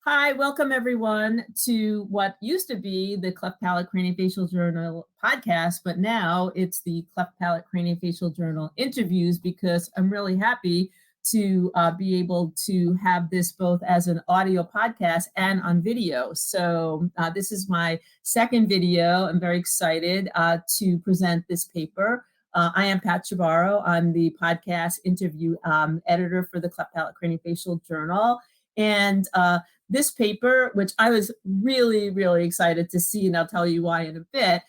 Hi, welcome everyone to what used to be the Cleft Palate Craniofacial Journal podcast, but now it's the Cleft Palate Craniofacial Journal interviews because I'm really happy to be able to have this both as an audio podcast and on video. So this is my second video. I'm very excited to present this paper. I am Pat Chibbaro. I'm the podcast interview editor for the Cleft Palate Craniofacial Journal. And this paper, which I was really, really excited to see, and I'll tell you why in a bit,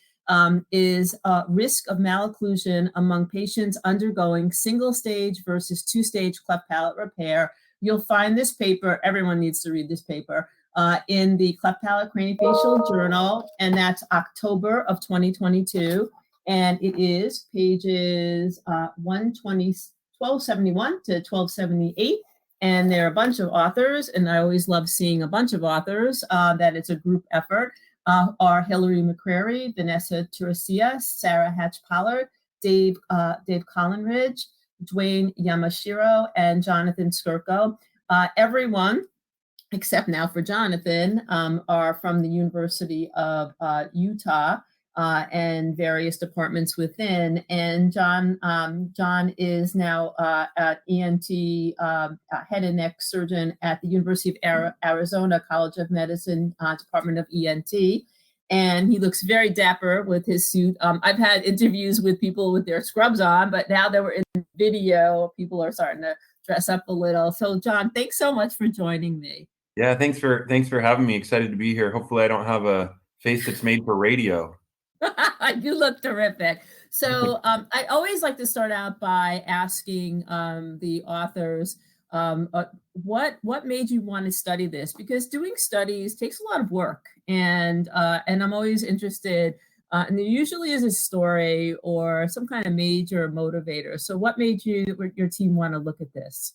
is risk of malocclusion among patients undergoing single-stage versus two-stage cleft palate repair. You'll find this paper, everyone needs to read this paper, in the Cleft Palate Craniofacial Journal, and that's October of 2022. And it is pages 1271 to 1278. And there are a bunch of authors, and I always love seeing a bunch of authors, that it's a group effort, are Hillary McCrary, Vanessa Turcia, Sarah Hatch-Pollard, Dave Collinridge, Dwayne Yamashiro, and Jonathan Skirko. Everyone, except now for Jonathan, are from the University of Utah, and various departments within. And John is now at ENT, head and neck surgeon at the University of Arizona College of Medicine, Department of ENT. And he looks very dapper with his suit. I've had interviews with people with their scrubs on, but now that we're in video, people are starting to dress up a little. So John, thanks so much for joining me. Yeah, thanks for having me. Excited to be here. Hopefully I don't have a face that's made for radio. You look terrific. So I always like to start out by asking the authors, what made you want to study this? Because doing studies takes a lot of work, and I'm always interested, and there usually is a story or some kind of major motivator. So what made your team want to look at this?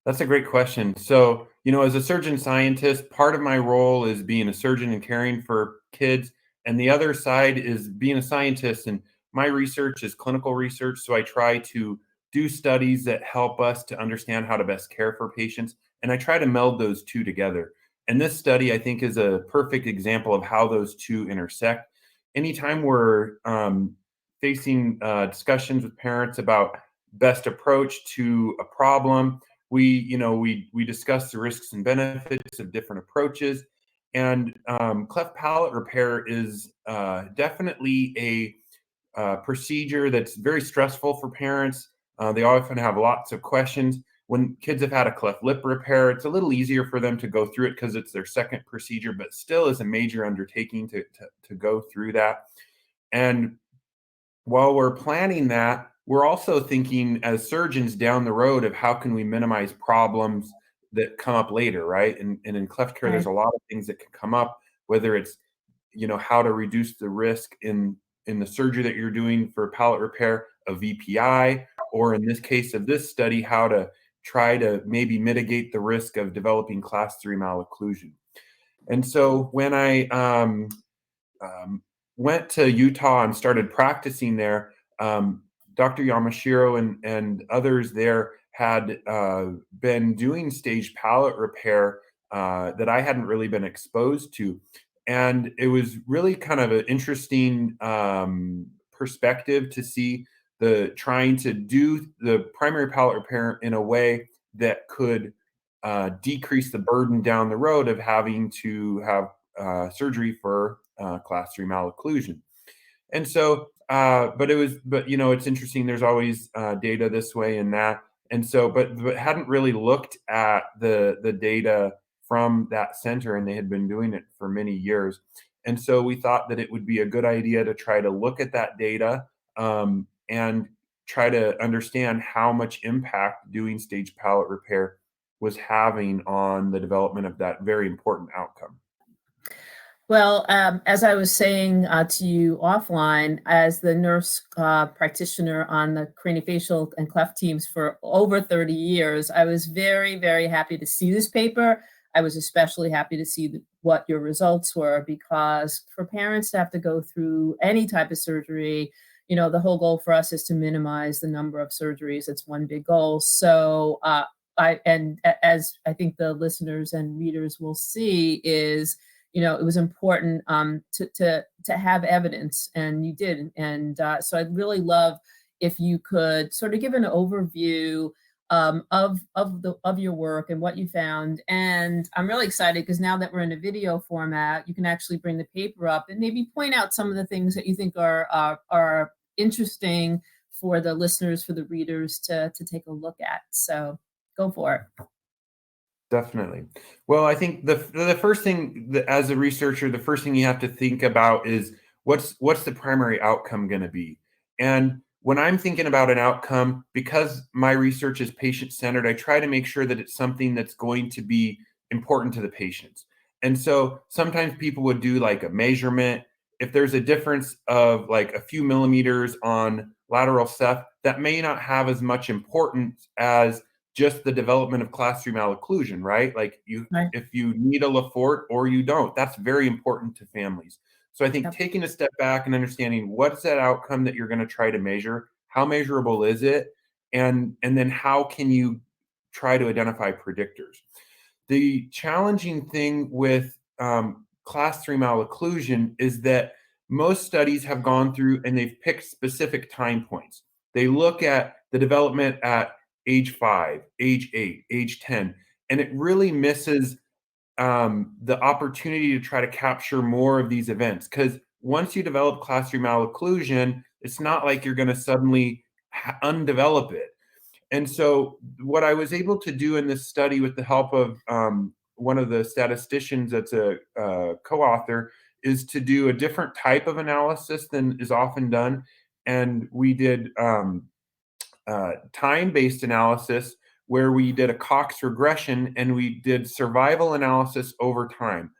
That's a great question. So, as a surgeon scientist, part of my role is being a surgeon and caring for kids. And the other side is being a scientist, and my research is clinical research. So I try to do studies that help us to understand how to best care for patients. And I try to meld those two together. And this study, I think, is a perfect example of how those two intersect. Anytime we're facing discussions with parents about best approach to a problem, we discuss the risks and benefits of different approaches. And cleft palate repair is definitely a procedure that's very stressful for parents. They often have lots of questions. When kids have had a cleft lip repair, it's a little easier for them to go through it because it's their second procedure, but still is a major undertaking to go through that. And while we're planning that, we're also thinking as surgeons down the road of how can we minimize problems that come up later, right? And in cleft care, there's a lot of things that can come up, whether it's, how to reduce the risk in the surgery that you're doing for palate repair of VPI, or in this case of this study, how to try to maybe mitigate the risk of developing class 3 malocclusion. And so when I went to Utah and started practicing there, Dr. Yamashiro and others there had been doing stage palate repair that I hadn't really been exposed to. And it was really kind of an interesting perspective to see trying to do the primary palate repair in a way that could decrease the burden down the road of having to have surgery for class 3 malocclusion. And so, but it's interesting. There's always data this way and that. And so, but hadn't really looked at the data from that center, and they had been doing it for many years. And so we thought that it would be a good idea to try to look at that data and try to understand how much impact doing stage palate repair was having on the development of that very important outcome. Well, as I was saying to you offline, as the nurse practitioner on the craniofacial and cleft teams for over 30 years, I was very, very happy to see this paper. I was especially happy to see what your results were, because for parents to have to go through any type of surgery, the whole goal for us is to minimize the number of surgeries. It's one big goal. So as I think the listeners and readers will see, is, you know, it was important to have evidence, and you did. And so I'd really love if you could sort of give an overview of your work and what you found. And I'm really excited because now that we're in a video format, you can actually bring the paper up and maybe point out some of the things that you think are interesting for the listeners, for the readers to take a look at. So go for it. Definitely. Well, I think the first thing that, as a researcher, the first thing you have to think about is what's the primary outcome going to be. And when I'm thinking about an outcome, because my research is patient-centered, I try to make sure that it's something that's going to be important to the patients. And so sometimes people would do like a measurement. If there's a difference of like a few millimeters on lateral ceph, that may not have as much importance as just the development of class 3 malocclusion, right? Like Right. if you need a Lafort or you don't, that's very important to families. So I think Yep. taking a step back and understanding what's that outcome that you're going to try to measure, how measurable is it, and then how can you try to identify predictors. The challenging thing with class 3 malocclusion is that most studies have gone through and they've picked specific time points. They look at the development at age 5, age 8, age 10, and it really misses the opportunity to try to capture more of these events. Because once you develop class 3 malocclusion, it's not like you're going to suddenly undevelop it. And so what I was able to do in this study with the help of one of the statisticians that's a co-author is to do a different type of analysis than is often done. And we did time-based analysis where we did a Cox regression and we did survival analysis over time.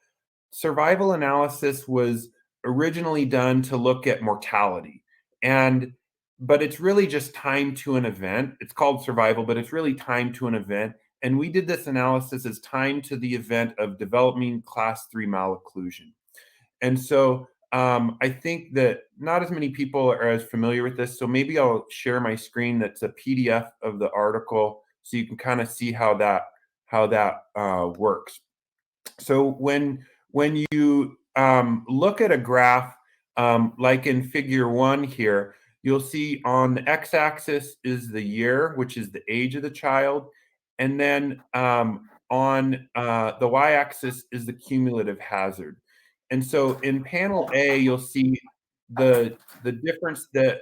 Survival analysis was originally done to look at mortality, but it's really just time to an event. It's called survival, but it's really time to an event. And we did this analysis as time to the event of developing class 3 malocclusion. And so I think that not as many people are as familiar with this. So maybe I'll share my screen. That's a PDF of the article, so you can kind of see how that works. So when you look at a graph like in Figure 1 here, you'll see on the x-axis is the year, which is the age of the child, and then on the y-axis is the cumulative hazard. And so in panel A, you'll see the difference that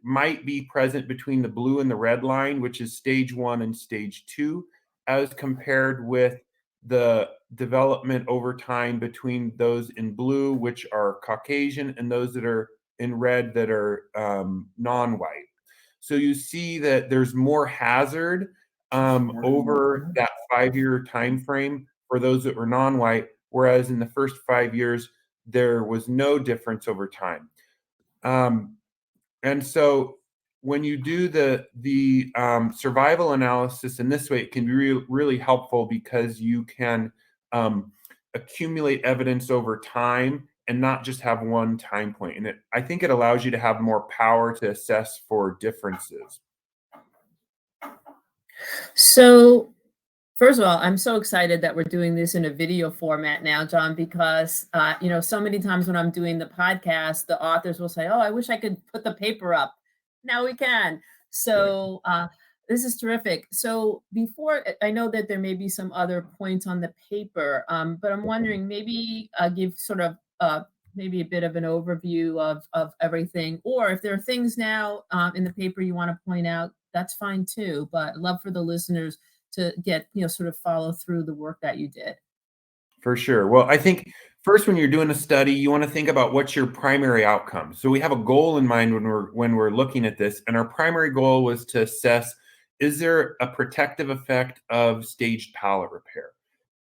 might be present between the blue and the red line, which is stage 1 and stage 2, as compared with the development over time between those in blue, which are Caucasian, and those that are in red that are non-white. So you see that there's more hazard over that 5-year time frame for those that were non-white, whereas in the first 5 years, there was no difference over time. And so when you do the survival analysis in this way, it can be really helpful because you can accumulate evidence over time and not just have one time point. And I think it allows you to have more power to assess for differences. So first of all, I'm so excited that we're doing this in a video format now, John, because, you know, so many times when I'm doing the podcast, the authors will say, oh, I wish I could put the paper up. Now we can. So this is terrific. So before, I know that there may be some other points on the paper, but I'm wondering, maybe give sort of maybe a bit of an overview of everything, or if there are things now in the paper you want to point out, that's fine too. But I'd love for the listeners to get, you know, sort of follow through the work that you did. For sure. Well, I think first, when you're doing a study, you want to think about what's your primary outcome. So we have a goal in mind when we're looking at this, and our primary goal was to assess, is there a protective effect of staged palate repair?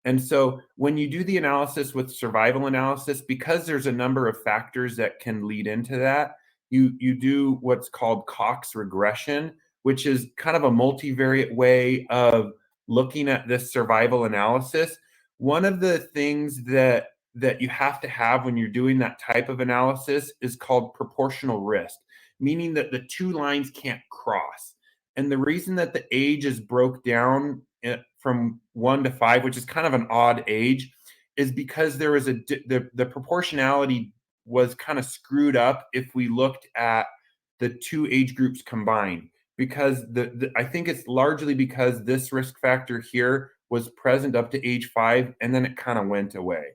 And so when you do the analysis with survival analysis, because there's a number of factors that can lead into that, you do what's called Cox regression, which is kind of a multivariate way of looking at this survival analysis. One of the things that you have to have when you're doing that type of analysis is called proportional risk, meaning that the two lines can't cross. And the reason that the age is broke down from 1 to 5, which is kind of an odd age, is because there was the proportionality was kind of screwed up if we looked at the two age groups combined. Because I think it's largely because this risk factor here was present up to age 5, and then it kind of went away.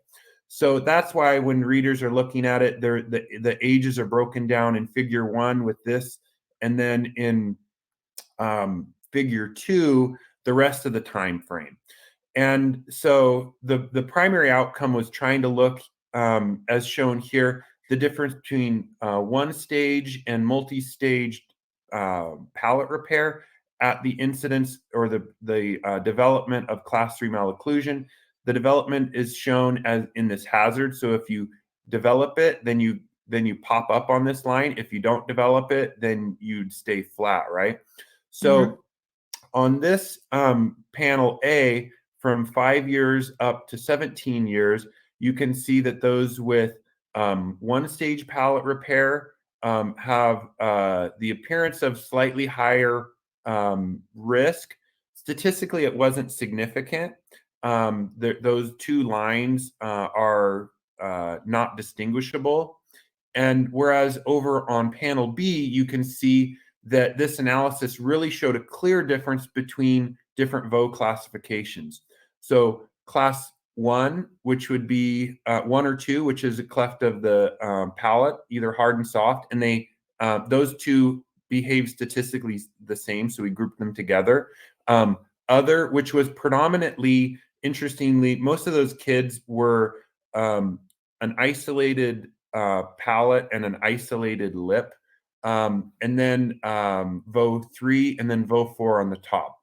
So that's why when readers are looking at it, the ages are broken down in figure 1 with this, and then in figure 2, the rest of the time frame. And so the primary outcome was trying to look, as shown here, the difference between one-stage and multi-staged palate repair at the incidence or the development of class 3 malocclusion. The development is shown as in this hazard. So if you develop it, then you pop up on this line. If you don't develop it, then you'd stay flat, right? So on this panel A, from 5 years up to 17 years, you can see that those with one-stage palate repair have the appearance of slightly higher risk. Statistically, it wasn't significant. Those two lines are not distinguishable. And whereas over on panel B, you can see that this analysis really showed a clear difference between different VO classifications. So class 1, which would be 1 or 2, which is a cleft of the palate, either hard and soft, and those two behave statistically the same, so we grouped them together. Other, which was predominantly, interestingly, most of those kids were an isolated palate and an isolated lip. And then VO 3 and then VO 4 on the top.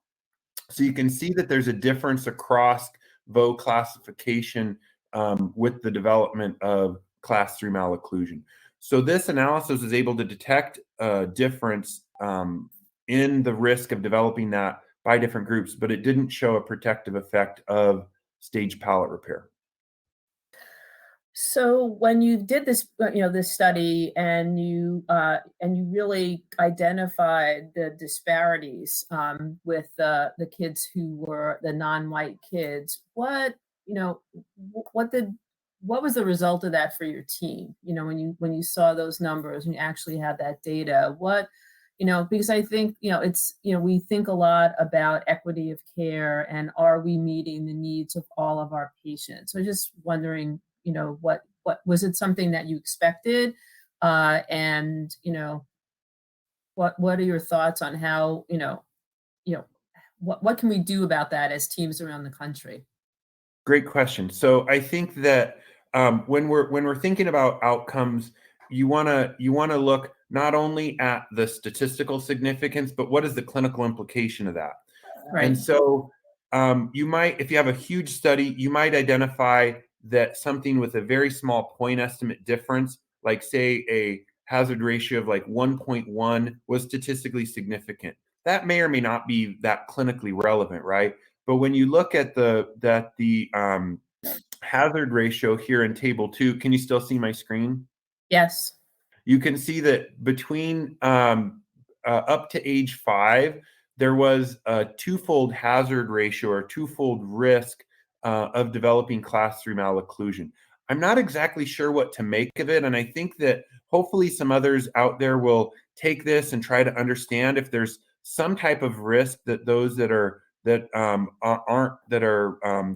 So you can see that there's a difference across VO classification with the development of class 3 malocclusion. So this analysis is able to detect a difference in the risk of developing that by different groups, but it didn't show a protective effect of stage palate repair. So when you did this, this study, and you really identified the disparities with the kids who were the non-white kids, what was the result of that for your team? When you saw those numbers and you actually had that data, because I think we think a lot about equity of care and are we meeting the needs of all of our patients? So just wondering, what was it something that you expected? And what are your thoughts on how, what can we do about that as teams around the country? Great question. So I think that when we're thinking about outcomes, you want to look not only at the statistical significance, but what is the clinical implication of that? Right. And so you might, if you have a huge study, you might identify that something with a very small point estimate difference, like say a hazard ratio of like 1.1 was statistically significant. That may or may not be that clinically relevant, right? But when you look at the hazard ratio here in table 2, can you still see my screen? Yes. You can see that between up to age 5, there was a twofold hazard ratio or twofold risk of developing class 3 malocclusion. I'm not exactly sure what to make of it, and I think that hopefully some others out there will take this and try to understand if there's some type of risk that those that are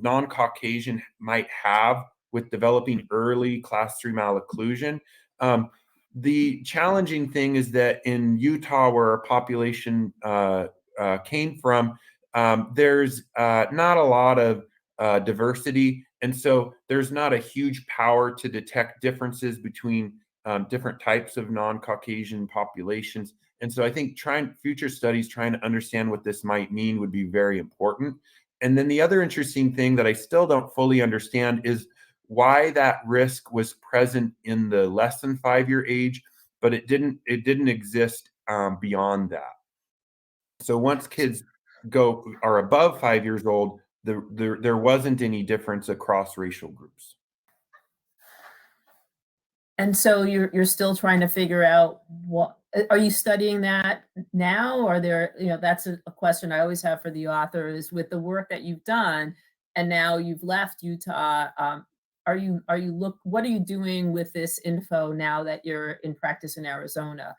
non-Caucasian might have with developing early class 3 malocclusion. The challenging thing is that in Utah, where our population came from, there's not a lot of diversity, and so there's not a huge power to detect differences between different types of non-Caucasian populations. And so I think future studies trying to understand what this might mean would be very important. And then the other interesting thing that I still don't fully understand is why that risk was present in the less than 5-year age, but it didn't exist beyond that. So once kids are above 5 years old, there wasn't any difference across racial groups. And so you're still trying to figure out Are you studying that now? Or there, that's a question I always have for the author is with the work that you've done and now you've left Utah. What are you doing with this info now that you're in practice in Arizona?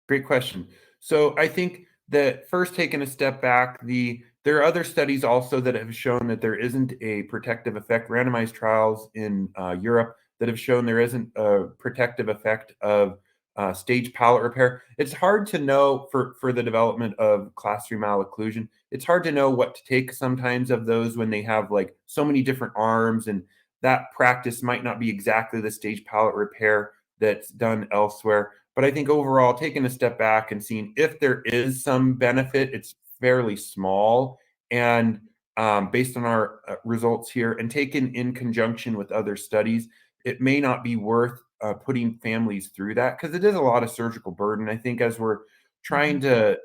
Great question. So I think that first, taking a step back, there are other studies also that have shown that there isn't a protective effect, randomized trials in Europe that have shown there isn't a protective effect of stage palate repair. It's hard to know for the development of class 3 malocclusion. It's hard to know what to take sometimes of those when they have like so many different arms, and that practice might not be exactly the stage palate repair that's done elsewhere. But I think overall, taking a step back and seeing if there is some benefit, it's fairly small. And based on our results here and taken in conjunction with other studies, it may not be worth putting families through that because it is a lot of surgical burden. I think as we're trying to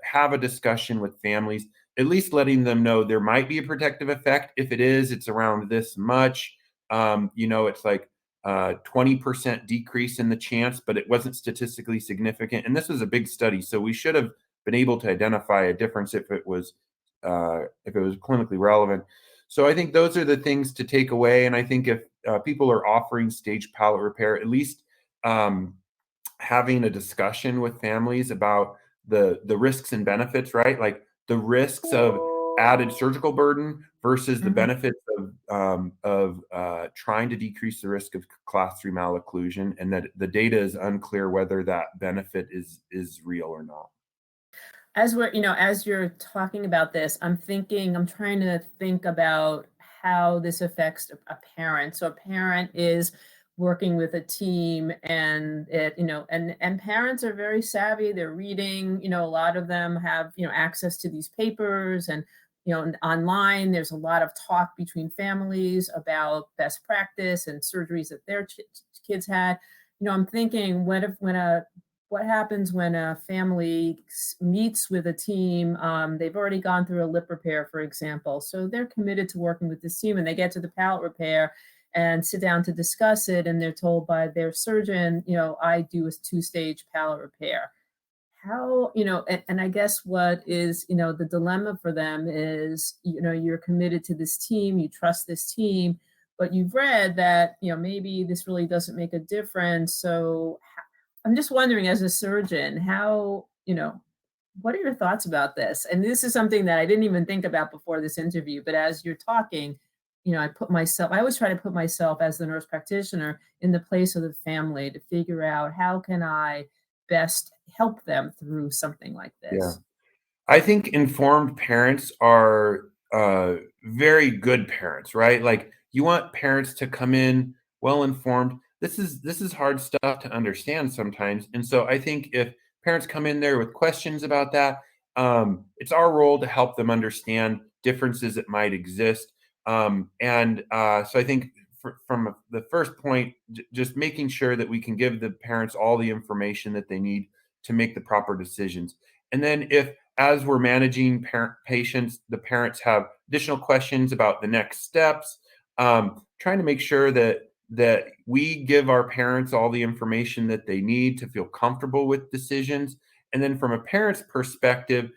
have a discussion with families, at least letting them know there might be a protective effect. If it is, it's around this much. It's like 20% decrease in the chance, but it wasn't statistically significant. And this was a big study, so we should have been able to identify a difference if it was clinically relevant. So I think those are the things to take away. And I think if people are offering stage palate repair, at least having a discussion with families about the risks and benefits, right? Like the risks of added surgical burden versus the benefits of trying to decrease the risk of class 3 malocclusion, and that the data is unclear whether that benefit is real or not. As you're talking about this, I'm trying to think about how this affects a parent. So a parent is working with a team and and parents are very savvy. They're reading, a lot of them have, access to these papers and, online, there's a lot of talk between families about best practice and surgeries that their kids had. I'm thinking, what happens when a family meets with a team? They've already gone through a lip repair, for example. So they're committed to working with this team and they get to the palate repair and sit down to discuss it. And they're told by their surgeon, I do a 2-stage palate repair. How, and I guess what is, the dilemma for them is, you're committed to this team, you trust this team, but you've read that, maybe this really doesn't make a difference. So I'm just wondering, as a surgeon, how, what are your thoughts about this? And this is something that I didn't even think about before this interview, but as you're talking, I always try to put myself as the nurse practitioner in the place of the family to figure out how can I best help them through something like this. Yeah. I think informed parents are very good parents, right? Like you want parents to come in well informed. This is hard stuff to understand sometimes, and so I think if parents come in there with questions about that, it's our role to help them understand differences that might exist. So I think from the first point, just making sure that we can give the parents all the information that they need to make the proper decisions. And then if as we're managing patients, the parents have additional questions about the next steps, trying to make sure that we give our parents all the information that they need to feel comfortable with decisions. And then from a parent's perspective,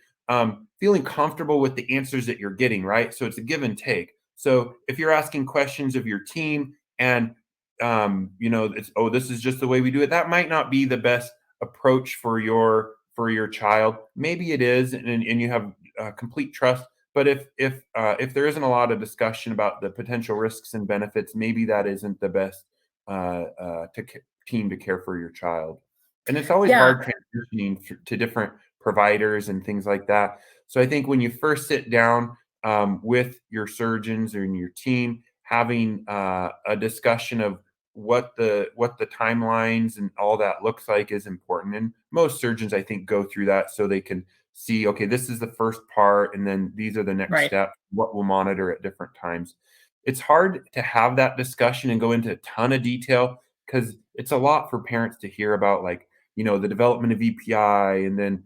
feeling comfortable with the answers that you're getting, right? So it's a give and take. So if you're asking questions of your team and this is just the way we do it, that might not be the best approach for your child. Maybe it is, and you have complete trust. But if there isn't a lot of discussion about the potential risks and benefits, maybe that isn't the best team to care for your child. And it's always hard transitioning to different providers and things like that. So I think when you first sit down with your surgeons or in your team, having a discussion of what the timelines and all that looks like is important. And most surgeons, I think, go through that so they can see, okay, this is the first part, and then these are the next steps, what we'll monitor at different times. It's hard to have that discussion and go into a ton of detail because it's a lot for parents to hear about, like, the development of EPI and then,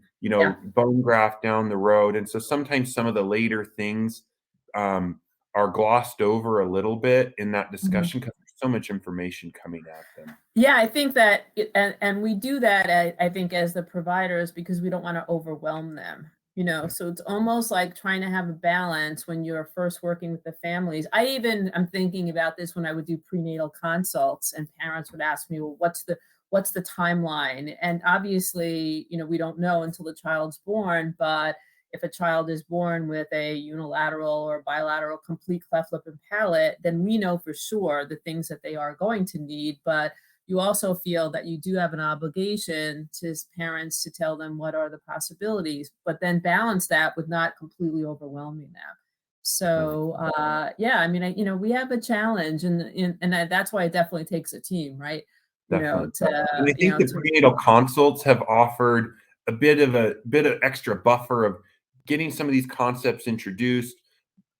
bone graft down the road. And so sometimes some of the later things are glossed over a little bit in that discussion because so much information coming at them. Yeah, I think that, and we do that, I think, as the providers, because we don't want to overwhelm them, so it's almost like trying to have a balance when you're first working with the families. I'm thinking about this when I would do prenatal consults, and parents would ask me, well, what's the timeline? And obviously, we don't know until the child's born, but if a child is born with a unilateral or bilateral complete cleft lip and palate, then we know for sure the things that they are going to need. But you also feel that you do have an obligation to parents to tell them what are the possibilities, but then balance that with not completely overwhelming them. So yeah, I mean, we have a challenge, and that's why it definitely takes a team, right? Definitely. To And I think the prenatal consults have offered a bit of extra buffer of getting some of these concepts introduced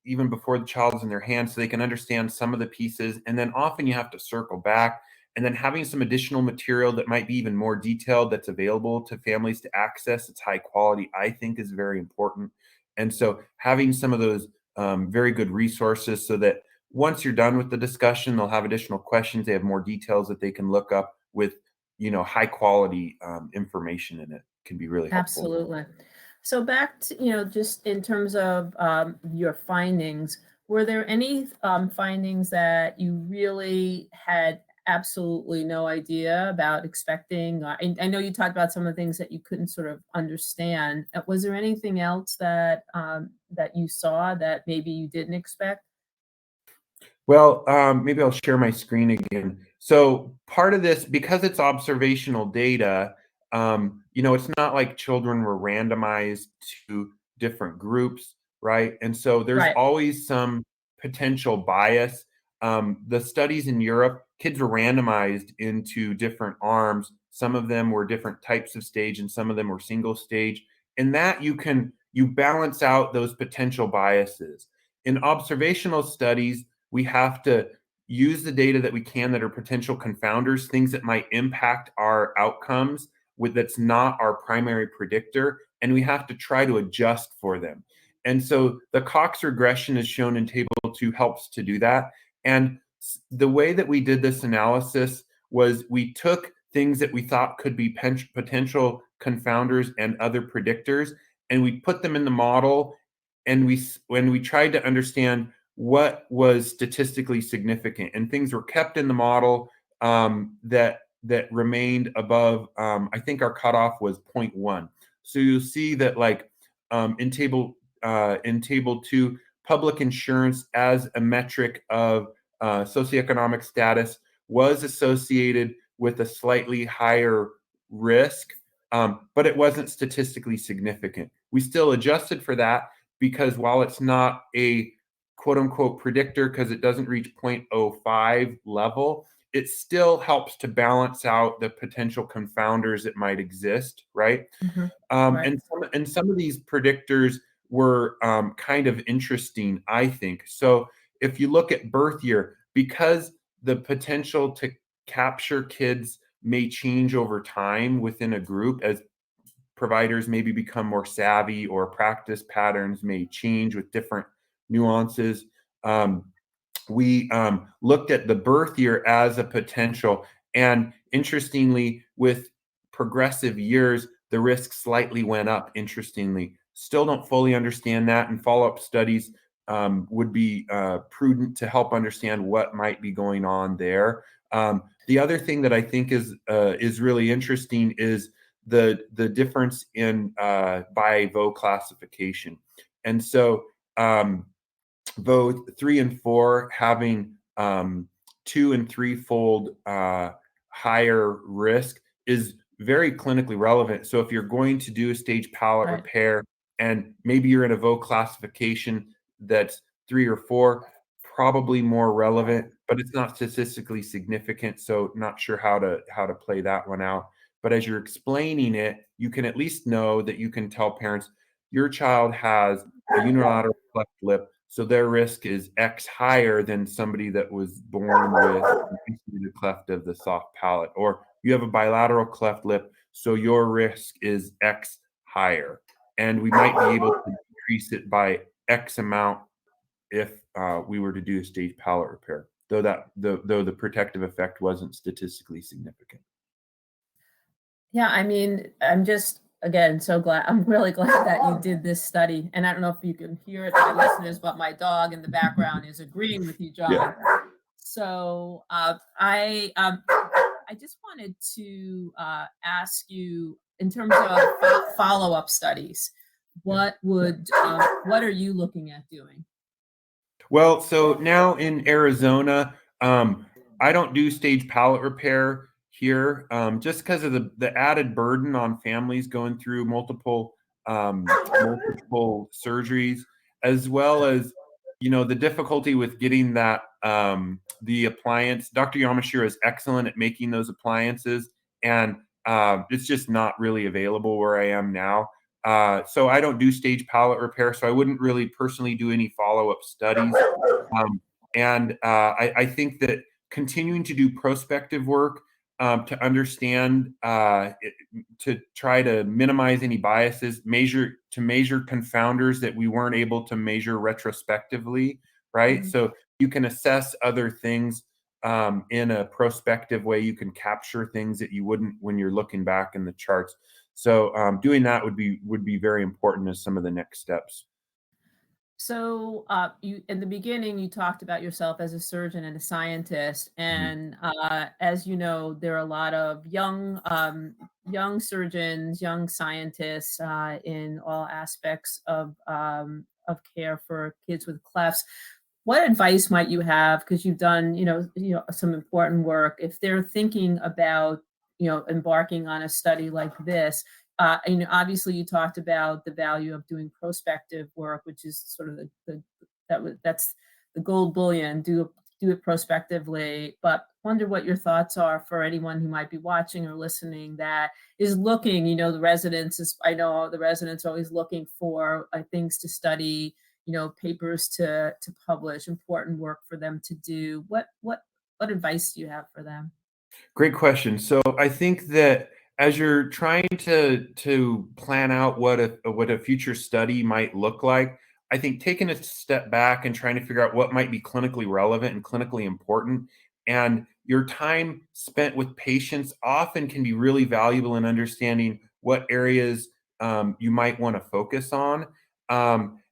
even before the child's in their hands so they can understand some of the pieces. And then often you have to circle back, and then having some additional material that might be even more detailed that's available to families to access. It's high quality, I think, is very important. And so having some of those very good resources so that once you're done with the discussion, they'll have additional questions. They have more details that they can look up with, high quality information in it can be really helpful. Absolutely. So back to, just in terms of your findings, were there any findings that you really had absolutely no idea about expecting? I know you talked about some of the things that you couldn't sort of understand. Was there anything else that that you saw that maybe you didn't expect? Well, maybe I'll share my screen again. So part of this, because it's observational data, it's not like children were randomized to different groups, right? And so there's Right. always some potential bias. The studies in Europe, kids were randomized into different arms. Some of them were different types of stage, and some of them were single stage. And that you balance out those potential biases. In observational studies, we have to use the data that we can that are potential confounders, things that might impact our outcomes that's not our primary predictor, and we have to try to adjust for them. And so the Cox regression is shown in table 2 helps to do that. And the way that we did this analysis was we took things that we thought could be potential confounders and other predictors, and we put them in the model, and when we tried to understand what was statistically significant, and things were kept in the model that remained above. I think our cutoff was 0.1. So you'll see that, like, in table 2, public insurance as a metric of socioeconomic status was associated with a slightly higher risk, but it wasn't statistically significant. We still adjusted for that because while it's not a quote unquote predictor because it doesn't reach 0.05 level, it still helps to balance out the potential confounders that might exist, right? Right. And some of these predictors were kind of interesting, I think. So if you look at birth year, because the potential to capture kids may change over time within a group as providers maybe become more savvy or practice patterns may change with different nuances. We looked at the birth year as a potential. And interestingly, with progressive years, the risk slightly went up, interestingly. Still don't fully understand that, and follow-up studies would be prudent to help understand what might be going on there. The other thing that I think is really interesting is the difference in by VO classification. And so both 3 and 4 having 2 and 3-fold higher risk is very clinically relevant. So if you're going to do a stage palate Right. repair and maybe you're in a VO classification that's 3 or 4, probably more relevant, but it's not statistically significant. So not sure how to play that one out. But as you're explaining it, you can at least know that you can tell parents your child has a unilateral cleft lip, so their risk is X higher than somebody that was born with an isolated cleft of the soft palate. Or you have a bilateral cleft lip, so your risk is X higher. And we might be able to decrease it by X amount if we were to do a stage palate repair. though the protective effect wasn't statistically significant. Yeah, I mean, I'm just, again, so glad. I'm really glad that you did this study. And I don't know if you can hear it, my listeners, but my dog in the background is agreeing with you, John. Yeah. So I just wanted to ask you, in terms of follow-up studies, what are you looking at doing? Well, so now in Arizona, I don't do stage palate repair here, just because of the added burden on families going through multiple multiple surgeries, as well as the difficulty with getting that the appliance. Dr. Yamashiro is excellent at making those appliances, and it's just not really available where I am now. So I don't do stage palate repair, so I wouldn't really personally do any follow-up studies. I think that continuing to do prospective work to understand, to try to minimize any biases, measure confounders that we weren't able to measure retrospectively, right? Mhm. So you can assess other things in a prospective way. You can capture things that you wouldn't when you're looking back in the charts. So doing that would be very important as some of the next steps. So you, in the beginning, you talked about yourself as a surgeon and a scientist, and as you know, there are a lot of young surgeons, young scientists in all aspects of care for kids with clefts. What advice might you have? Because you've done, some important work. If they're thinking about, embarking on a study like this, and obviously you talked about the value of doing prospective work, which is sort of that's the gold bullion. Do it prospectively. But wonder what your thoughts are for anyone who might be watching or listening that is looking. The residents is, I know the residents are always looking for things to study, papers to publish, important work for them to do. What advice do you have for them? Great question. So I think that as you're trying to plan out what a future study might look like, I think taking a step back and trying to figure out what might be clinically relevant and clinically important, and your time spent with patients often can be really valuable in understanding what areas you might want to focus on.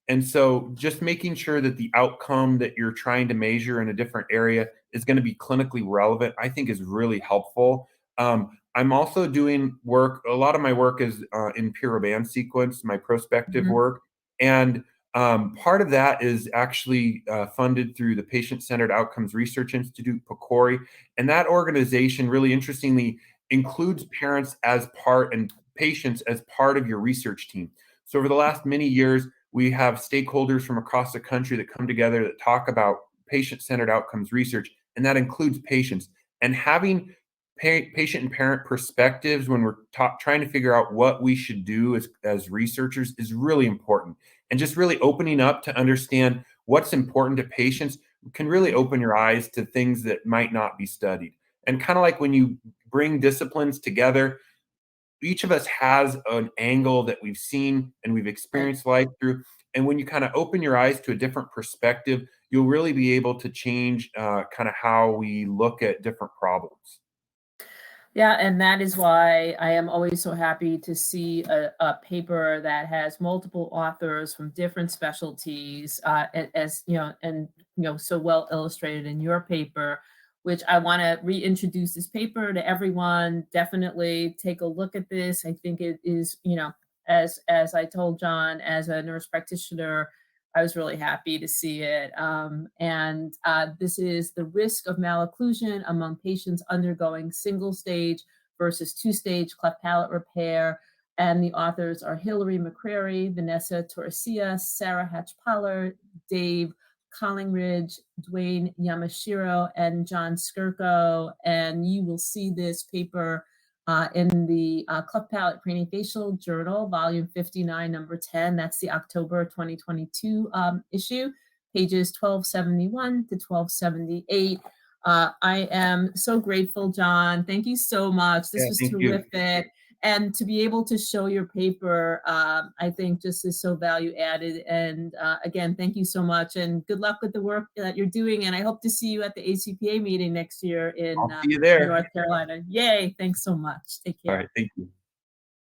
And so just making sure that the outcome that you're trying to measure in a different area is going to be clinically relevant, I think is really helpful. I'm also doing work. A lot of my work is in pure band sequence, my prospective Mhm. work. And part of that is actually funded through the Patient-Centered Outcomes Research Institute, PCORI. And that organization, really interestingly, includes parents as part and patients as part of your research team. So over the last many years, we have stakeholders from across the country that come together that talk about patient-centered outcomes research, and that includes patients. And having patient and parent perspectives when we're trying to figure out what we should do as researchers is really important. And just really opening up to understand what's important to patients can really open your eyes to things that might not be studied. And kind of like when you bring disciplines together, each of us has an angle that we've seen and we've Right. experienced life through. And when you kind of open your eyes to a different perspective, you'll really be able to change kind of how we look at different problems. Yeah, and that is why I am always so happy to see a paper that has multiple authors from different specialties, as and so well illustrated in your paper, which I want to reintroduce this paper to everyone. Definitely take a look at this. I think it is, as I told John, as a nurse practitioner, I was really happy to see it. This is the risk of malocclusion among patients undergoing single stage versus two-stage cleft palate repair. And the authors are Hilary McCrary, Vanessa Torresia, Sarah Hatch-Pollard, Dave Collingridge, Dwayne Yamashiro, and John Skirko. And you will see this paper in the Cleft Palate Craniofacial Journal, volume 59, number 10. That's the October 2022 issue, pages 1271 to 1278. I am so grateful, John. Thank you so much. This Yeah, was thank you. terrific. and to be able to show your paper, I think just is so value added. And again, thank you so much, and good luck with the work that you're doing. And I hope to see you at the ACPA meeting next year in I'll see you there. North Carolina. Yay! Thanks so much. Take care. All right, thank you.